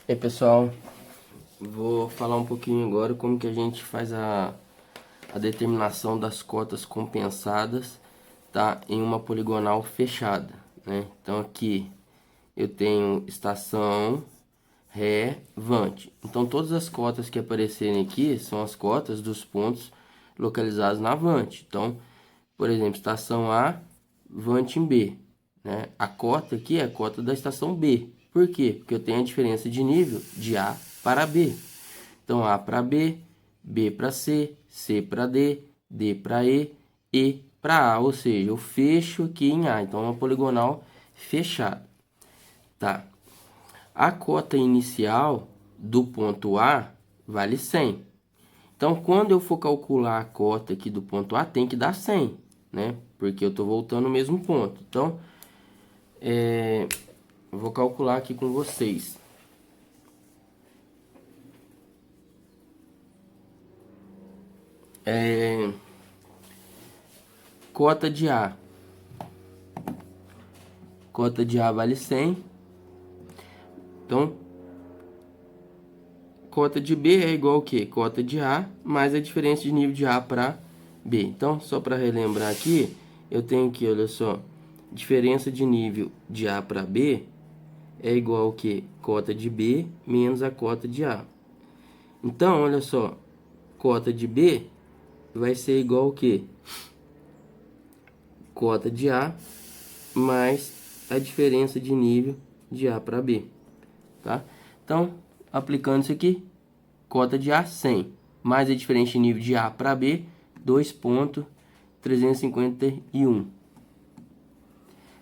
E aí, pessoal, vou falar um pouquinho agora como que a gente faz a determinação das cotas compensadas, tá, em uma poligonal fechada, né? Então aqui eu tenho estação, ré, vante. Então todas as cotas que aparecerem aqui são as cotas dos pontos localizados na vante. Então, por exemplo, estação A, vante em B, né? A cota aqui é a cota da estação B. Por quê? Porque eu tenho a diferença de nível de A para B. Então, A para B, B para C, C para D para E para A. Ou seja, eu fecho aqui em A. Então, é uma poligonal fechada. Tá? A cota inicial do ponto A vale 100. Então, quando eu for calcular a cota aqui do ponto A, tem que dar 100, né? Porque eu estou voltando no mesmo ponto. Então, eu vou calcular aqui com vocês. Cota de A. Cota de A vale 100. Então, cota de B é igual ao quê? Cota de A mais a diferença de nível de A para B. Então, só para relembrar aqui, eu tenho aqui, olha só, diferença de nível de A para B é igual ao quê? Cota de B menos a cota de A. Então, olha só, cota de B vai ser igual ao quê? Cota de A mais a diferença de nível de A para B, tá? Então, aplicando isso aqui, cota de A 100, mais a diferença de nível de A para B, 2,351.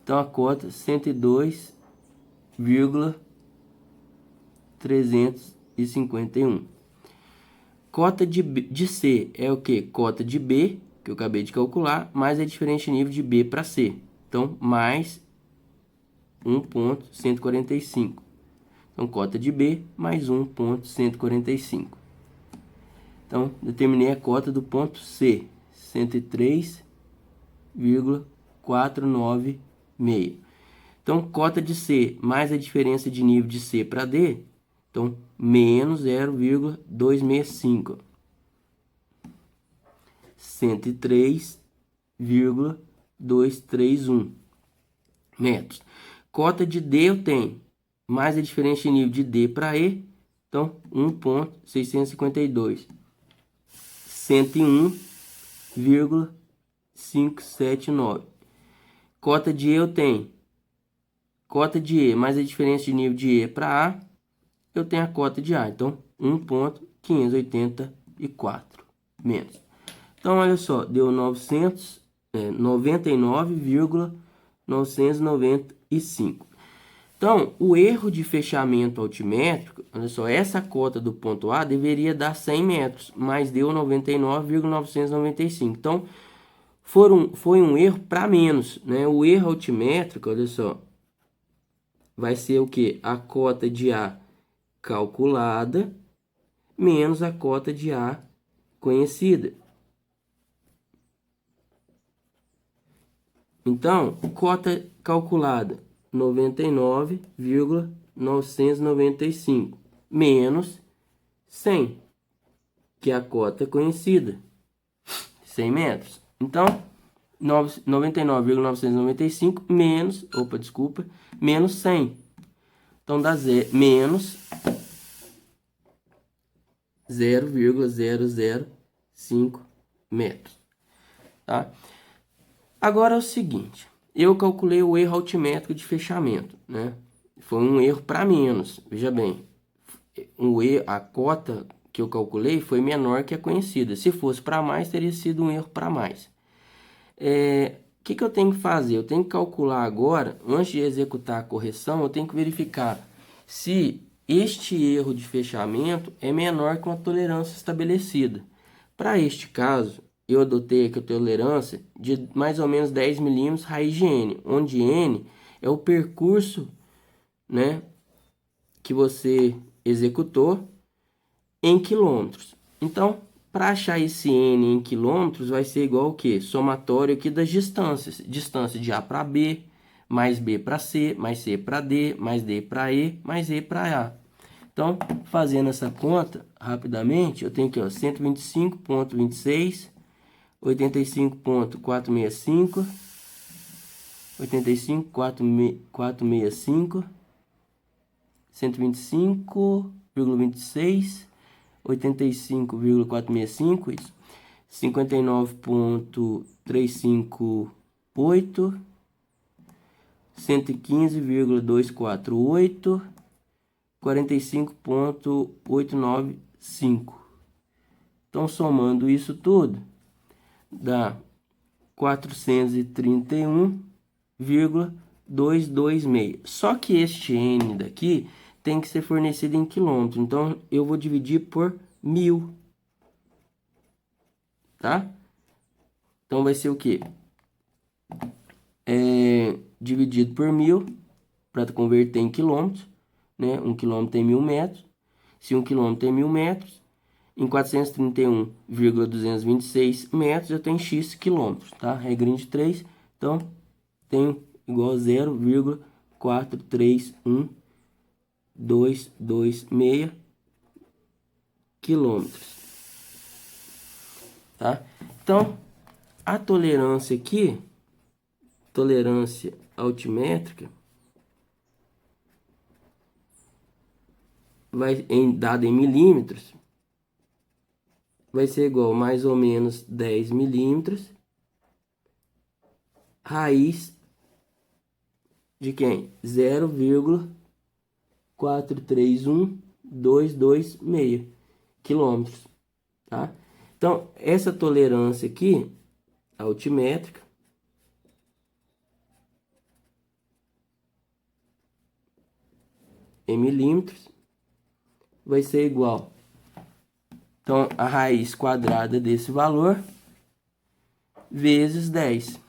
Então, a cota 102,351. Cota de C é o que? Cota de B, que eu acabei de calcular, mais a diferença de nível de B para C. Então, mais 1,145. Então, cota de B mais 1,145. Então, determinei a cota do ponto C, 103,496. Então, cota de C mais a diferença de nível de C para D, então, menos 0,265. 103,231 metros. Cota de D eu tenho mais a diferença de nível de D para E, então 1,652. 101,579. Cota de E eu tenho cota de E mais a diferença de nível de E para A, eu tenho a cota de A, então 1,584 menos. Então, olha só, deu 99,995. Então, o erro de fechamento altimétrico, olha só, essa cota do ponto A deveria dar 100 metros, mas deu 99,995. Então, foi um erro para menos, né? O erro altimétrico, olha só, vai ser o que? A cota de A calculada menos a cota de A conhecida. Então, cota calculada 99,995 menos 100, que é a cota conhecida, 100 metros. Então, 99,995 menos, menos 100. Então, dá menos 0,005 metros, tá? Agora é o seguinte, eu calculei o erro altimétrico de fechamento, né? Foi um erro para menos, veja bem, a cota que eu calculei foi menor que a conhecida. Se fosse para mais, teria sido um erro para mais. O que eu tenho que fazer? Eu tenho que calcular agora, antes de executar a correção, eu tenho que verificar se este erro de fechamento é menor que uma tolerância estabelecida. Para este caso, eu adotei aqui a tolerância de mais ou menos 10 milímetros raiz de N, onde N é o percurso, né, que você executou em quilômetros. Então, para achar esse N em quilômetros, vai ser igual ao quê? Somatório aqui das distâncias. Distância de A para B, mais B para C, mais C para D, mais D para E, mais E para A. Então, fazendo essa conta rapidamente, eu tenho aqui, ó, 125,26, 85,465, 85,465, 125,26, 85,465, isso, 59,358, 115,248, 45,895. Então, somando isso tudo, dá 431,226. Só que este N daqui tem que ser fornecido em quilômetros. Então, eu vou dividir por 1000. Tá? Então, vai ser o quê? Dividido por 1000, para converter em quilômetros, né? 1 quilômetro tem 1000 metros. Se 1 quilômetro tem 1000 metros, em 431,226 metros, eu tenho X quilômetros, tá? Regrinha de 3, então, tenho igual a 0,431226 quilômetros, tá? Então, a tolerância aqui, tolerância altimétrica, dada em milímetros, vai ser igual a mais ou menos 10 milímetros, raiz de quem? 0,431226 quilômetros, tá? Então, essa tolerância aqui, altimétrica, em milímetros, vai ser igual, então, a raiz quadrada desse valor vezes 10.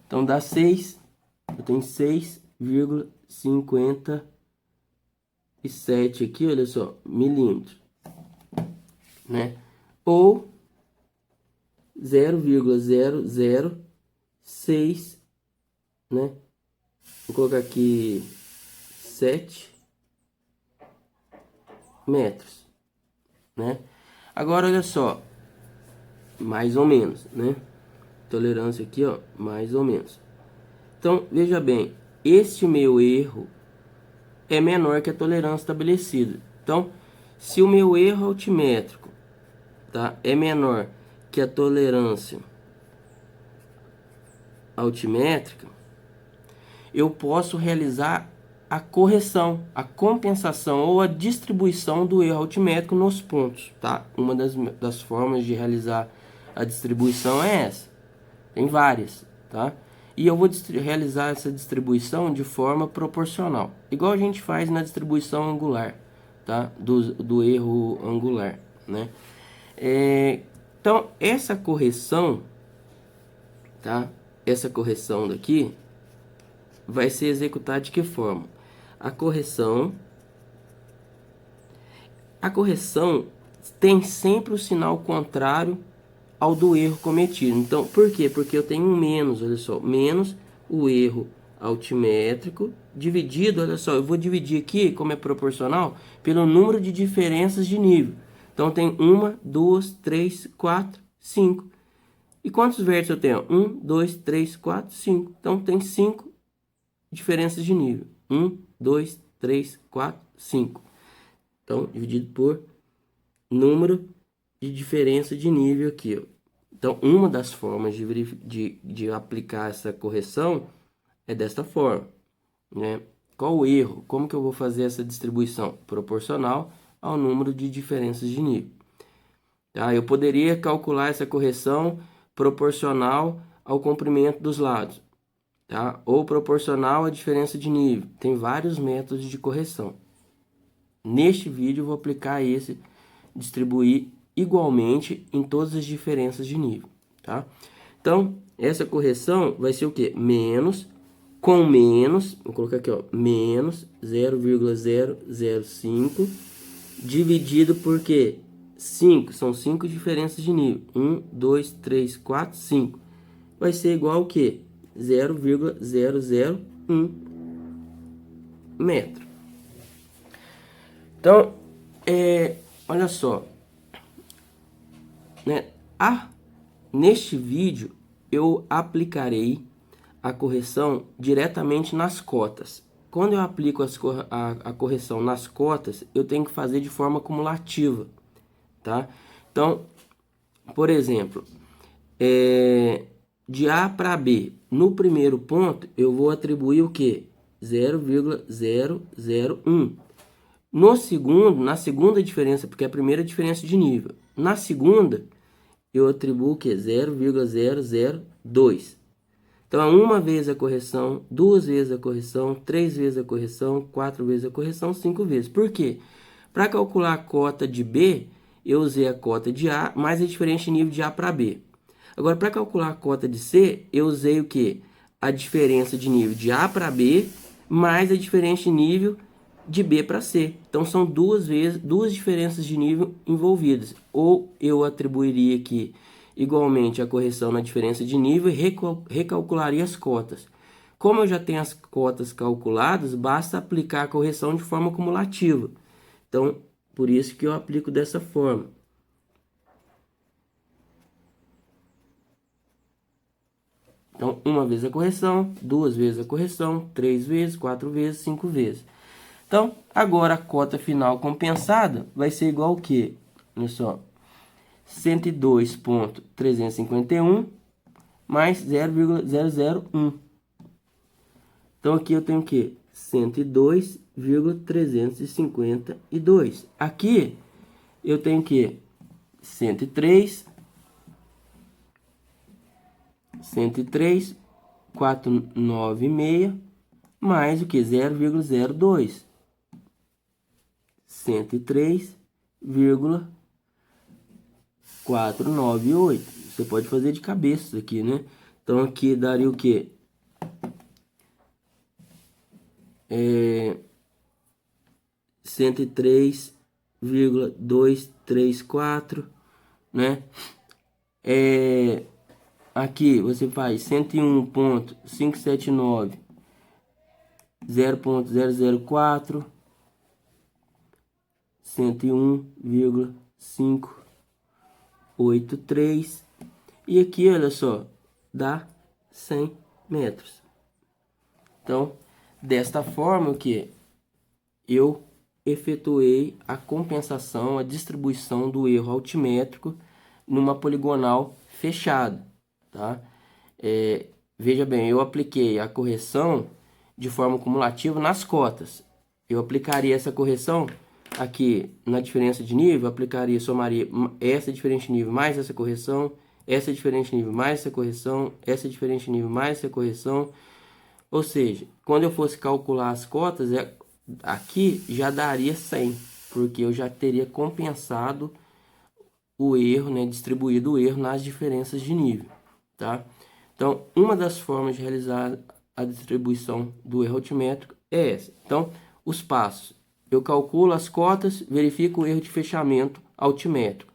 Então, dá 6, eu tenho 6,57 aqui, olha só, milímetros, né? Ou 0,006, né? Vou colocar aqui 7 metros, né? Agora, olha só, mais ou menos, né? Tolerância aqui, ó, mais ou menos. Então, veja bem, este meu erro é menor que a tolerância estabelecida. Então, se o meu erro altimétrico, tá, é menor que a tolerância altimétrica, eu posso realizar a correção, a compensação ou a distribuição do erro altimétrico nos pontos, tá? Uma das formas de realizar a distribuição é essa. Tem várias, tá? E eu vou realizar essa distribuição de forma proporcional, igual a gente faz na distribuição angular, tá? Do erro angular, né? Então, essa correção, tá? Essa correção daqui vai ser executada de que forma? A correção tem sempre o sinal contrário ao do erro cometido. Então, por quê? Porque eu tenho um menos, olha só, menos o erro altimétrico dividido, olha só, eu vou dividir aqui, como é proporcional, pelo número de diferenças de nível. Então, tem 1, 2, 3, 4, 5. E quantos vértices eu tenho? 1, 2, 3, 4, 5. Então, tem 5 diferenças de nível. 1, 2, 3, 4, 5. Então, dividido por número de diferença de nível aqui, ó. Então, uma das formas de aplicar essa correção é desta forma, né? Qual o erro? Como que eu vou fazer essa distribuição? Proporcional ao número de diferenças de nível. Tá? Eu poderia calcular essa correção proporcional ao comprimento dos lados, tá? Ou proporcional à diferença de nível. Tem vários métodos de correção. Neste vídeo eu vou aplicar esse, distribuir igualmente em todas as diferenças de nível, tá? Então, essa correção vai ser o quê? Menos, com menos, vou colocar aqui, ó, menos 0,005 dividido por quê? 5, são 5 diferenças de nível. 1, 2, 3, 4, 5. Vai ser igual ao quê? 0,001 metro. Então, olha só, né? Neste vídeo eu aplicarei a correção diretamente nas cotas. Quando eu aplico a correção nas cotas, eu tenho que fazer de forma cumulativa, tá? Então, por exemplo, de A para B, no primeiro ponto, eu vou atribuir o quê? 0,001. No segundo, na segunda diferença, porque a primeira é a diferença de nível. Na segunda, eu atribuo o quê? 0,002. Então, é uma vez a correção, duas vezes a correção, três vezes a correção, quatro vezes a correção, cinco vezes. Por quê? Para calcular a cota de B, eu usei a cota de A mais a diferença de nível de A para B. Agora, para calcular a cota de C, eu usei o quê? A diferença de nível de A para B mais a diferença de nível de B para C. Então, são duas diferenças de nível envolvidas. Ou eu atribuiria aqui igualmente a correção na diferença de nível e recalcularia as cotas. Como eu já tenho as cotas calculadas, basta aplicar a correção de forma cumulativa. Então, por isso que eu aplico dessa forma. Então, uma vez a correção, duas vezes a correção, três vezes, quatro vezes, cinco vezes. Então, agora a cota final compensada vai ser igual ao quê? Olha só. 102.351 mais 0,001. Então, aqui eu tenho o quê? 102,352. Aqui eu tenho o quê? 103,496 mais o que? 0,02. 103,498. Você pode fazer de cabeça isso aqui, né? Então, aqui daria o quê? 103,234, né? Aqui você faz 101.579, 0,004, 101,583. E aqui, olha só, dá 100 metros. Então, desta forma, o que eu efetuei a compensação, a distribuição do erro altimétrico numa poligonal fechada, tá? Veja bem, eu apliquei a correção de forma cumulativa nas cotas. Eu aplicaria essa correção aqui na diferença de nível, somaria essa diferença de nível mais essa correção, essa diferença de nível mais essa correção, essa diferença de nível mais essa correção. Ou seja, quando eu fosse calcular as cotas, aqui já daria 100, porque eu já teria compensado o erro, né, distribuído o erro nas diferenças de nível, tá? Então, uma das formas de realizar a distribuição do erro altimétrico é essa. Então, os passos. Eu calculo as cotas, verifico o erro de fechamento altimétrico.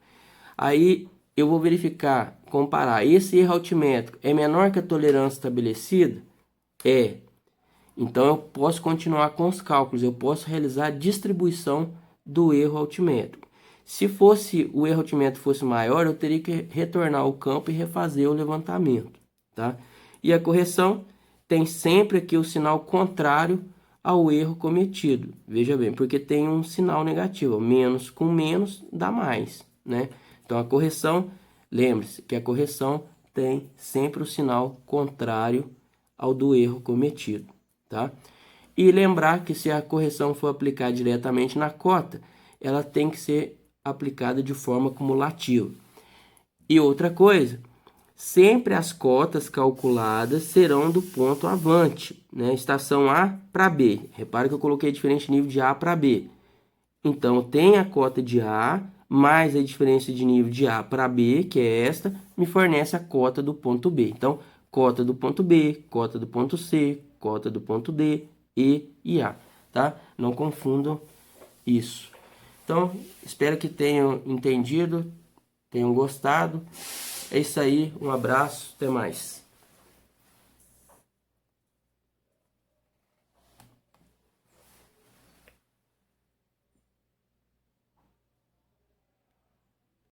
Aí, eu vou verificar, comparar. Esse erro altimétrico é menor que a tolerância estabelecida? Então, eu posso continuar com os cálculos. Eu posso realizar a distribuição do erro altimétrico. Se o erro altimétrico fosse maior, eu teria que retornar ao campo e refazer o levantamento, tá? E a correção tem sempre aqui o sinal contrário ao erro cometido. Veja bem, porque tem um sinal negativo. Menos com menos dá mais, né? Então, a correção, lembre-se que a correção tem sempre o sinal contrário ao do erro cometido, tá? E lembrar que se a correção for aplicada diretamente na cota, ela tem que ser aplicada de forma cumulativa. E outra coisa, sempre as cotas calculadas serão do ponto avante, né? Estação A para B. Repara que eu coloquei diferente nível de A para B. Então, tem a cota de A, mais a diferença de nível de A para B, que é esta, me fornece a cota do ponto B. Então, cota do ponto B, cota do ponto C, cota do ponto D, E A, tá? Não confundam isso. Então, espero que tenham entendido, tenham gostado. É isso aí, um abraço, até mais.